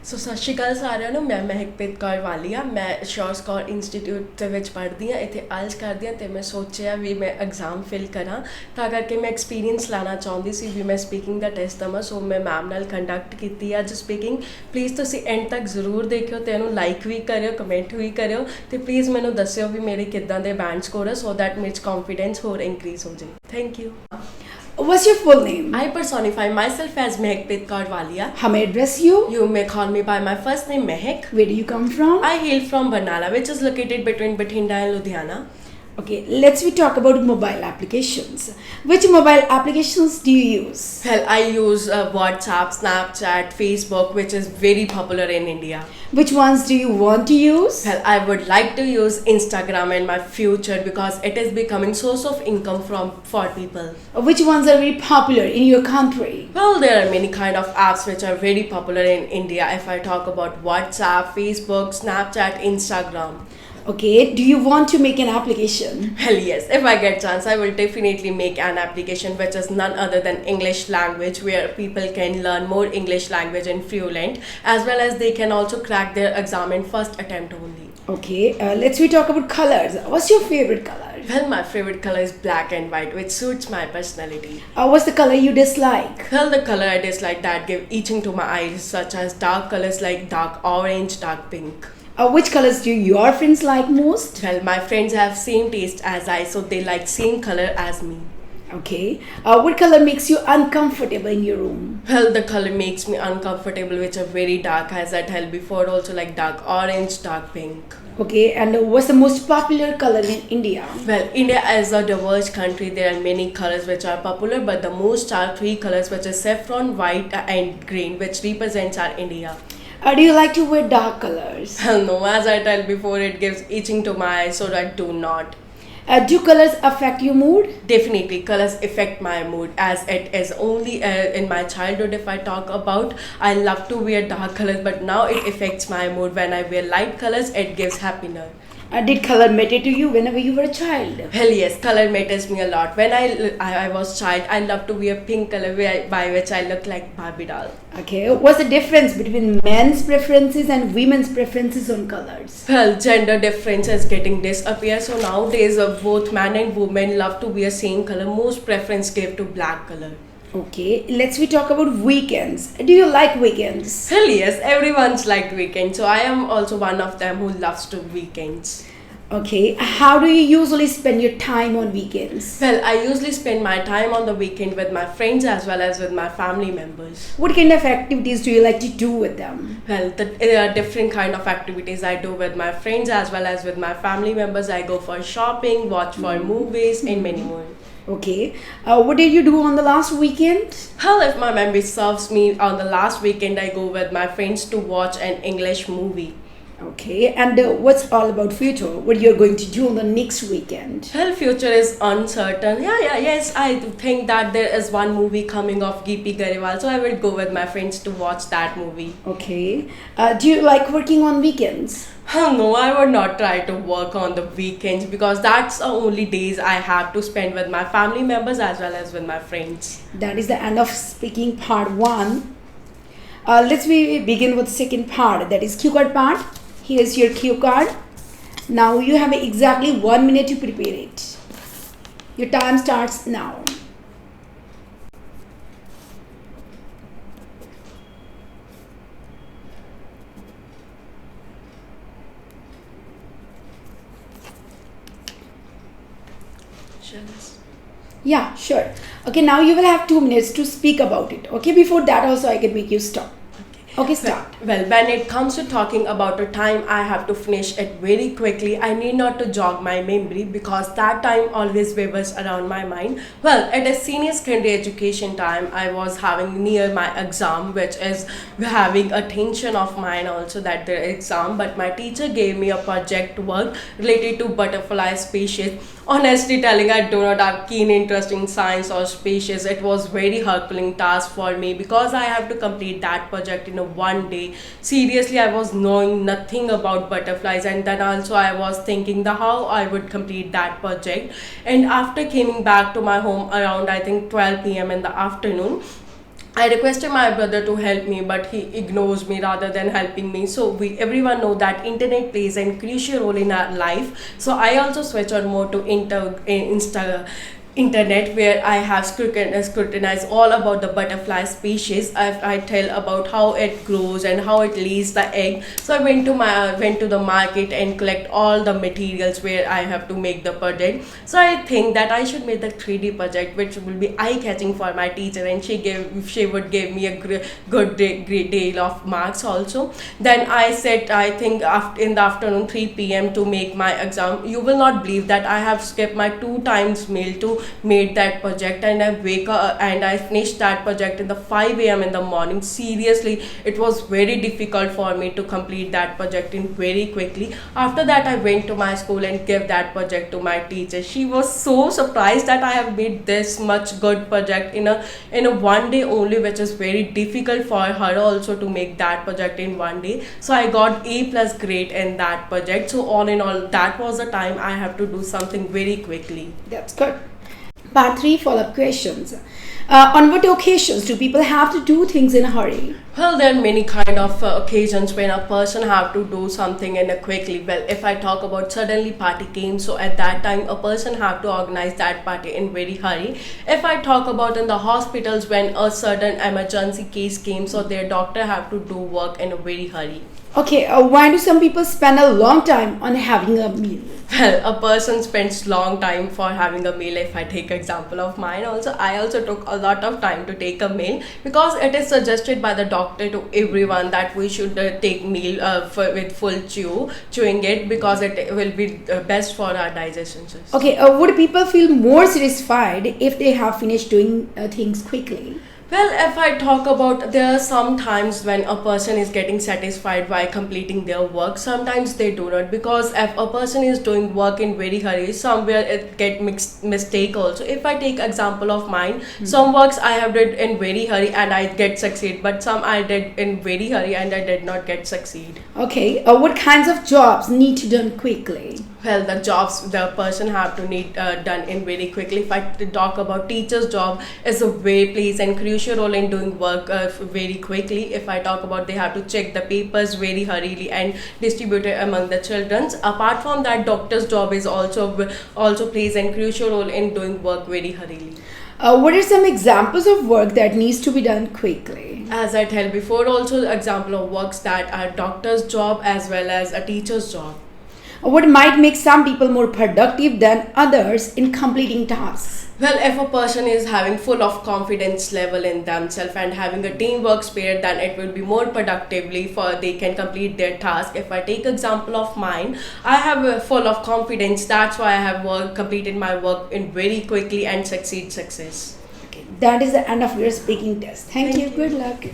ਸੋ ਸਤਿ ਸ਼੍ਰੀ ਅਕਾਲ ਸਾਰਿਆਂ ਨੂੰ। ਮੈਂ ਮਹਿਕਪ੍ਰੀਤ ਕੌਰ ਵਾਲੀਆ। ਮੈਂ ਸ਼ੋਰ ਸਕੋਰ ਇੰਸਟੀਟਿਊਟ ਦੇ ਵਿੱਚ ਪੜ੍ਹਦੀ ਹਾਂ, ਇੱਥੇ ਆਇਲਸ ਕਰਦੀ ਹਾਂ ਅਤੇ ਮੈਂ ਸੋਚਿਆ ਵੀ ਮੈਂ ਐਗਜ਼ਾਮ ਫਿਲ ਕਰਾਂ, ਤਾਂ ਕਰਕੇ ਮੈਂ ਐਕਸਪੀਰੀਅੰਸ ਲੈਣਾ ਚਾਹੁੰਦੀ ਸੀ ਵੀ ਮੈਂ ਸਪੀਕਿੰਗ ਦਾ ਟੈਸਟ ਦੇਵਾਂ। ਸੋ ਮੈਂ ਮੈਮ ਨਾਲ ਕੰਡਕਟ ਕੀਤੀ ਅੱਜ ਸਪੀਕਿੰਗ। ਪਲੀਜ਼ ਤੁਸੀਂ ਐਂਡ ਤੱਕ ਜ਼ਰੂਰ ਦੇਖਿਓ ਅਤੇ ਇਹਨੂੰ ਲਾਈਕ ਵੀ ਕਰਿਓ, ਕਮੈਂਟ ਵੀ ਕਰਿਓ ਅਤੇ ਪਲੀਜ਼ ਮੈਨੂੰ ਦੱਸਿਓ ਵੀ ਮੇਰੇ ਕਿੱਦਾਂ ਦੇ ਬੈਂਡ ਸਕੋਰ ਹੈ, ਸੋ ਦੈਟ ਮੇਰੇ 'ਚ ਕੌਨਫੀਡੈਂਸ ਹੋਰ ਇਨਕਰੀਜ਼ ਹੋ ਜਾਏ। Thank you. What's your full name? I personify myself as Mehakpreet Kaur Walia. How may I address you? You may call me by my first name Mehak. Where do you come from? I hail from Barnala, which is located between Bathinda and Ludhiana. Okay, let's we talk about mobile applications. Which mobile applications do you use? Well, I use WhatsApp, Snapchat, Facebook, which is very popular in India. Which ones do you want to use? Well, I would like to use Instagram in my future because it is becoming source of income for people. Which ones are very popular in your country? Well, there are many kind of apps which are very popular in India. If I talk about WhatsApp, Facebook, Snapchat, Instagram. Okay, do you want to make an application? Well, yes, if I get chance, I will definitely make an application which is none other than English language, where people can learn more English language and fluent, as well as they can also crack their exam in first attempt only. Okay, let's we talk about colors. What's your favorite color? Well, my favorite color is black and white, which suits my personality. What's the color you dislike? Well, the color I dislike that give itching to my eyes, such as dark colors like dark orange, dark pink. Which colors do your friends like most? Well, my friends have same taste as I, so they like same color as me. Okay, what color makes you uncomfortable in your room? Well, the color makes me uncomfortable, which are very dark, as I told before, also like dark orange, dark pink. Okay, and what's the most popular color in India? Well, India is a diverse country. There are many colors which are popular, but the most are three colors, which is saffron, white, and green, which represents our India. Do you like to wear dark colors? Well, no, as I told before, it gives itching to my eyes, so I do not. Do colors affect your mood? Definitely, colors affect my mood, as it is only in my childhood. If I talk about, I love to wear dark colors, but now it affects my mood. When I wear light colors, it gives happiness. Did color matter to you whenever you were a child? Well, yes, color matters me a lot. When I was child, I loved to wear pink color, by which I look like Barbie doll. Okay, what's the difference between men's preferences and women's preferences on colors? Well, gender difference is getting disappear. So nowadays, both man and woman love to wear same color. Most preference give to black color. Okay, let's we talk about weekends. Do you like weekends? Well, yes, everyone's like weekends. So I am also one of them who loves to weekends. Okay, how do you usually spend your time on weekends? Well, I usually spend my time on the weekend with my friends as well as with my family members. What kind of activities do you like to do with them? Well, there are different kind of activities I do with my friends as well as with my family members. I go for shopping, watch for movies, and many more. Okay, what did you do on the last weekend? Well, if my memory serves me, on the last weekend I go with my friends to watch an English movie. Okay, and what's all about future? What you're going to do on the next weekend? Well, future is uncertain. Yes, I think that there is one movie coming of Geepi Garewal, so I will go with my friends to watch that movie. Okay, do you like working on weekends? No, I would not try to work on the weekends because that's the only days I have to spend with my family members as well as with my friends. That is the end of speaking part 1. Let's begin with the second part, that is cue card part. Here's your cue card. Now you have exactly 1 minute to prepare it. Your time starts now. Yeah, sure. Okay, now you will have 2 minutes to speak about it. Okay, before that also I can make you stop. Okay, start. Well, when it comes to talking about a time, I have to finish it very quickly. I need not to jog my memory because that time always wavers around my mind. Well, at a senior secondary education time, I was having near my exam, which is having a tension of mine also that the exam. But my teacher gave me a project work related to butterfly species. Honestly telling, I do not have keen interest in science or species. It was very herculean task for me because I have to complete that project in a one day. Seriously, I was knowing nothing about butterflies, and then also I was thinking the how I would complete that project. And after coming back to my home around I think 12 p.m. in the afternoon, I requested my brother to help me, but he ignores me rather than helping me. So we everyone know that internet plays a crucial role in our life. So I also switch on more to internet, where I have scrutinized all about the butterfly species. I tell about how it grows and how it lays the egg. So I went to the market and collect all the materials where I have to make the project. So I think that I should make the 3D project, which will be eye catching for my teacher, and she would give me a great deal of marks also. Then I said, I think after, in the afternoon 3 p.m. to make my exam. You will not believe that I have skipped my 2 times meal to made that project, and I wake up and I finished that project in the 5 a.m. in the morning. Seriously, it was very difficult for me to complete that project in very quickly. After that, I went to my school and gave that project to my teacher. She was so surprised that I have made this much good project in a one day only, which is very difficult for her also to make that project in one day. So I got A plus grade in that project. So all in all, that was the time I have to do something very quickly. That's good. Part 3, follow-up questions. On what occasions do people have to do things in a hurry? Well, there are many kind of occasions when a person have to do something in a quickly. Well, if I talk about suddenly party came, so at that time a person have to organize that party in very hurry. If I talk about in the hospitals when a sudden emergency case came, so their doctor have to do work in a very hurry. Okay, why do some people spend a long time on having a meal? Well, a person spends long time for having a meal. If I take example of mine also, I also took a lot of time to take a meal, because it is suggested by the doctor to everyone that we should take meal with full chewing it, because it will be best for our digestion system. Okay, would people feel more satisfied if they have finished doing things quickly? Well, if I talk about, there are some times when a person is getting satisfied by completing their work. Sometimes they do not, because if a person is doing work in very hurry, somewhere it get mixed mistake also. If I take example of mine, some works I have did in very hurry and I get succeed, but some I did in very hurry and I did not get succeed. Okay, what kinds of jobs need to done quickly? Well, the jobs the person have to need done in very quickly. If I talk about teacher's job, is a very plays and crucial role in doing work very quickly. If I talk about, they have to check the papers very hurriedly and distribute it among the childrens. Apart from that, doctor's job is also plays a crucial role in doing work very hurriedly. What are some examples of work that needs to be done quickly? As I tell before, also example of works that are doctor's job as well as a teacher's job. What might make some people more productive than others in completing tasks? Well, if a person is having full of confidence level in themselves and having a teamwork spirit, then it will be more productively for they can complete their task. If I take example of mine, I have full of confidence. That's why I have completed my work in very quickly and success. Okay, that is the end of your speaking test. Thank you. Good luck.